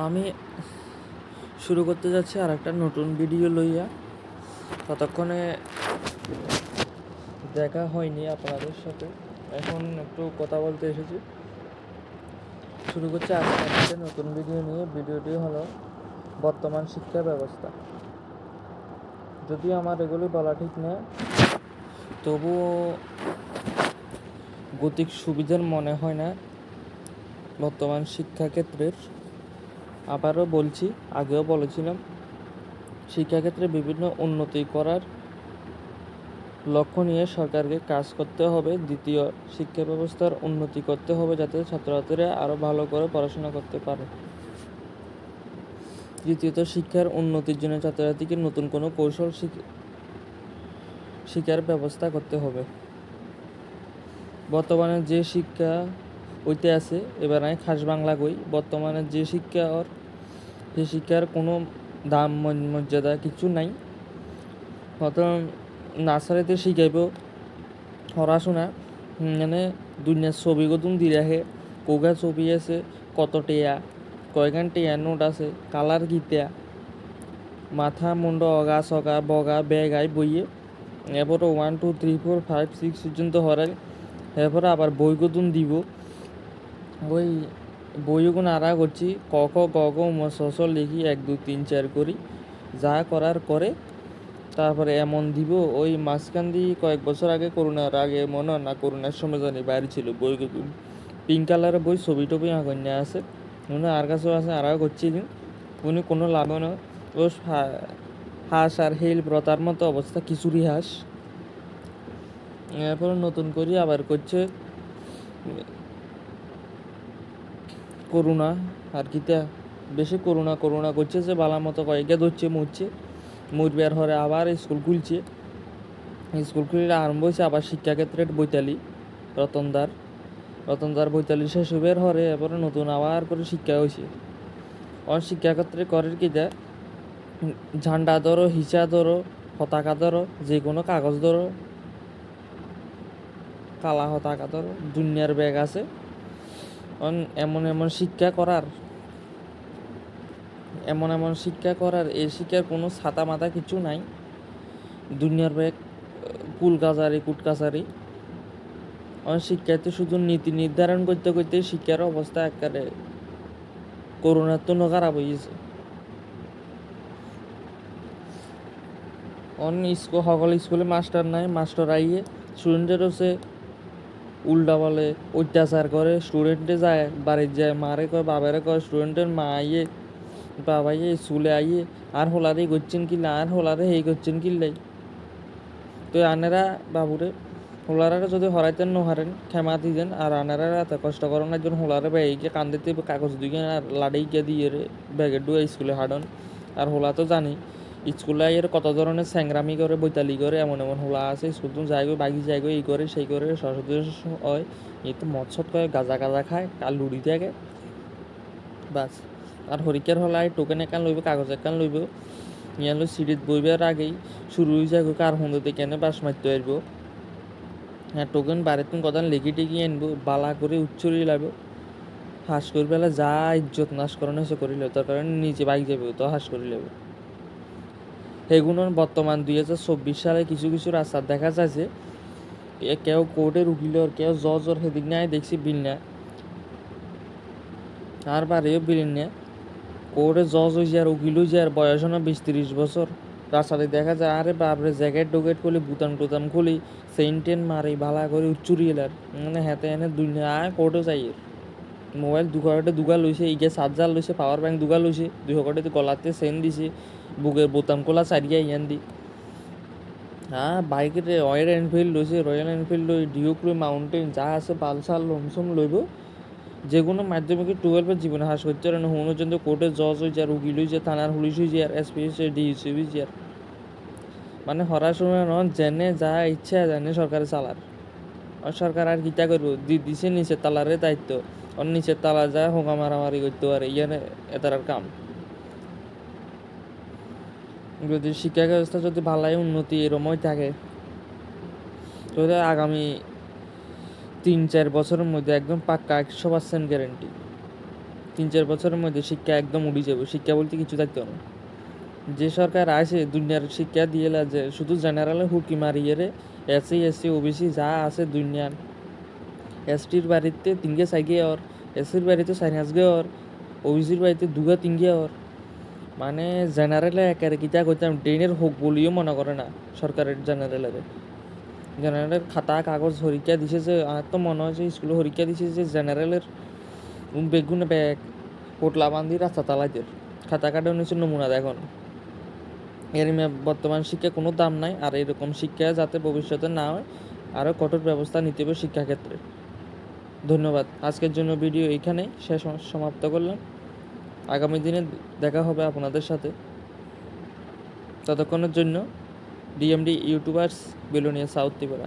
আমি শুরু করতে যাচ্ছি আর একটা নতুন ভিডিও লইয়া। ততক্ষণে দেখা হয়নি আপনাদের সাথে, এখন একটু কথা বলতে এসেছি। শুরু করছি আজকে একটা নতুন ভিডিও নিয়ে। ভিডিওটি হলো বর্তমান শিক্ষা ব্যবস্থা। যদিও আমার এগুলি বলা ঠিক না, তবুও গতিক সুবিধার মনে হয় না বর্তমান শিক্ষাক্ষেত্রের। আবারও বলছি, আগেও বলেছিলাম, শিক্ষাক্ষেত্রে বিভিন্ন উন্নতি করার লক্ষ্য নিয়ে সরকারকে কাজ করতে হবে। দ্বিতীয়, শিক্ষা ব্যবস্থার উন্নতি করতে হবে যাতে ছাত্রছাত্রীরা আরও ভালো করে পড়াশোনা করতে পারে। তৃতীয়ত, শিক্ষার উন্নতির জন্য ছাত্রছাত্রীকে নতুন কোনো কৌশল শিক্ষার ব্যবস্থা করতে হবে। বর্তমানে যে শিক্ষা ওইতে আছে, এবার আমি খাস বাংলা কই, বর্তমানে যে শিক্ষা সে শিক্ষার কোনো দাম মর্যাদা কিছু নাই। হয়তো নার্সারিতে শিখাইব পড়াশোনা, মানে দুনিয়ার ছবি গতুন দি রাখে, কোগা ছবি আছে, কত টেয়া, কয়খান টেয়া নোট আছে, কালার গীতা, মাথা মুন্ড অগা সগা বগা বেগাই বইয়ে, এরপরে 1 2 3 4 5 6 পর্যন্ত হরাই। এরপরে আবার বই গতুন দিব, ওই বইগুলো আড়া করছি, ক খ গ গ ম ছ ছ লিখি 1 2 3 4 করি, যা করার করে। তারপরে এমন দিব, ওই মাঝখান দিয়ে কয়েক বছর আগে, করোনার আগে মনে হয় না, করোনার সময় জানি বাইরে ছিল বইগুলো, পিঙ্ক কালারের বই, ছবি টবি আঁকন্যা আছে, মনে আর কাছেও আছে, আরাও করছিলেন উনি, কোনো লাভ না। ও হাঁস আর হেল ব্রতার মতো অবস্থা, খিচুড়ি হাঁস। এরপরে নতুন করে আবার করছে করোনা, আর কিতা বেশি করোনা করছে যে বালার মতো কয়েকটা ধরছে, মুরবার হরে আবার স্কুল খুলছে। স্কুল খুলে আরম্ভ হয়েছে আবার শিক্ষাক্ষেত্রের বৈতালি, রতনদার বৈতালি শেষ হইবার হরে এরপরে নতুন আবার করে শিক্ষা হয়েছে। শিক্ষাক্ষেত্রে করের কি দেয়, ঝান্ডা ধরো, হিসা ধরো, পতাকা ধরো, যে কোনো কাগজ ধরো, কালা পতাকা ধরো, দুনিয়ার ব্যাগ আছে। এমন শিক্ষা করার এই শিক্ষার কোনো ছাতা মাথা কিছু নাই। দুনিয়ার ব্যাগ, কুটকাচারি। শিক্ষার্থী শুধু নীতি নির্ধারণ করতে করতে শিক্ষার অবস্থা একেবারে করোনার তো খারাপ হয়ে গেছে। সকল স্কুলে মাস্টার নাই, মাস্টার আইয়ে স্টুডেন্টের হচ্ছে উল্টা বলে, অত্যাচার করে। স্টুডেন্টে যায় বাড়ির যায়, মারে কয়, বাবারে কয়, স্টুডেন্টের মা আইয়ে, বাবা ইয়ে স্কুলে আইয়ে আর হোলারে করছেন কিল্লা, আর হোলারে হেই করছেন কিল্লাই। তো আনেরা বাবুরে হোলারা যদি হরাইতেন নহারেন ক্ষমা দিতেন, আর আনেরা এত কষ্ট করেন একজন হোলারে ব্যাগে কান্দিতে কাগজ দিকে আর লাড়াই গিয়ে দিয়ে ব্যাগের ডুয়ে স্কুলে হাডন। আর হোলা তো জানি স্কুলে এর কত ধরনের স্যাংরামি করে, বৈতালি করে, এমন হোলা আছে। স্কুল তো যাই গো, বাগি যাই গো, এই করে সেই করে, সরস্বতী হয়, এই তো মৎসত করে গাঁজা খায়, কাল লুড়ি থাকে বাস। আর হরিকের হলায় টোকেন একান লইব, কাগজ একান লইব, ইয়ালো সিঁড়িত বইবার আগেই শুরু হয়ে যায় কার হন্দতে কেন বাস মারতে আসব। হ্যাঁ, টোকেন বাড়িতে কথা লেগে টেগি আনবো, বালা করে উচ্চরি লাগবে, হাঁস করি পেলে যা ইজ্জত নাশ করানো সে করিল, তার কারণে নিচে বাইক যাবে তো হাঁস করি লাগবে। সেগুলো বর্তমান 2024 সালে কিছু রাস্তা দেখা যাচ্ছে, কেউ কোর্টের উকিল, কেউ জজর, সেদিক নিয়ে দেখছি বিল না, আর বারেও বিল না, কোর্টে জজ হয়েছে আর উকিল হয়েছে, আর বয়স না 20-30 বছর। রাস্তাতে দেখা যায়, আরে বাপরে, জ্যাকেট ডোকেট খুলি, বুতাম খুলি, সেন্টেন মারি ভালা করে উচ্চুরি এলার, মানে হেতে এনে দুনিয়া কোর্টে যাই। মোবাইল দুগা লইছে, ইগে চার্জার লইছে, পাওয়ার ব্যাংক দুগা লইছে, 200 গলাতে চেন দিছে, বুকের বোতাম খোলা চারিয়া ইয়ান দি। বাইকের রয়্যাল এনফিল্ড লইছে, রয়্যাল এনফিল্ড লই, ডিউক লই, মাউন্টেন যা আছে পালসার লমসম লইব। যে কোনো মাধ্যমিকে 12-এর জীবনে হাস করতে পারে না, পর্যন্ত কোর্টের জজ হয়েছে, আর উকিল হয়েছে, থানার পুলিশ হয়েছে, আর এসপি হয়েছে, ডিউসি হয়েছে। আর মানে হরার সময় জেনে যা ইচ্ছা জানে সরকারে চালার। আর সরকার আর কিতা করবো, দিছে নিচের তালারে দায়িত্ব, আর নিচের তালা যায় হোঁকা মারামারি করতে পারে, ইয়ানে এটার কাম। যদি শিক্ষা ব্যবস্থা যদি ভালাই উন্নতি এরমই থাকে, তাহলে আগামী 3-4 বছরের মধ্যে একদম পাক্কা 100% গ্যারেন্টি 3-4 বছরের মধ্যে শিক্ষা একদম উঠে যাবে, শিক্ষা বলতে কিছু থাকতো না। যে সরকার আসে দুনিয়ার শিক্ষা দিয়ে যে শুধু জেনারেলে হুকি মারিয়ে রে এসসি এসটি ওবিসি যা আছে দুনিয়ার এসটির বাড়িতে 3 4 ওর, এসসির বাড়িতে 4 5 ওর, ওবিসির বাড়িতে 2 3 ওর, মানে জেনারেলে একেবারে কিতা করতাম ট্রেনের হোক বলিও মনে করে না সরকারের জেনারেলের খাতা কাগজ হরিকা দিছে যে আমার তো মনে হয় যে স্কুলে হরিকা দিছে যে জেনারেলের বেগুনে ব্যাগ পোটলা বান্ধি রাস্তা তালাইদের খাতা কাটা নিচ্ছে নমুনা দেখুন। এর বর্তমান শিক্ষা কোনো দাম নাই, আর এরকম শিক্ষা যাতে ভবিষ্যতে না হয় আরও কঠোর ব্যবস্থা নিতে হবে শিক্ষাক্ষেত্রে। ধন্যবাদ। আজকের জন্য ভিডিও এইখানেই সমাপ্ত করলাম। আগামী দিনে দেখা হবে আপনাদের সাথে। ততক্ষণের জন্য DMD YouTubers Belonia south Tripura.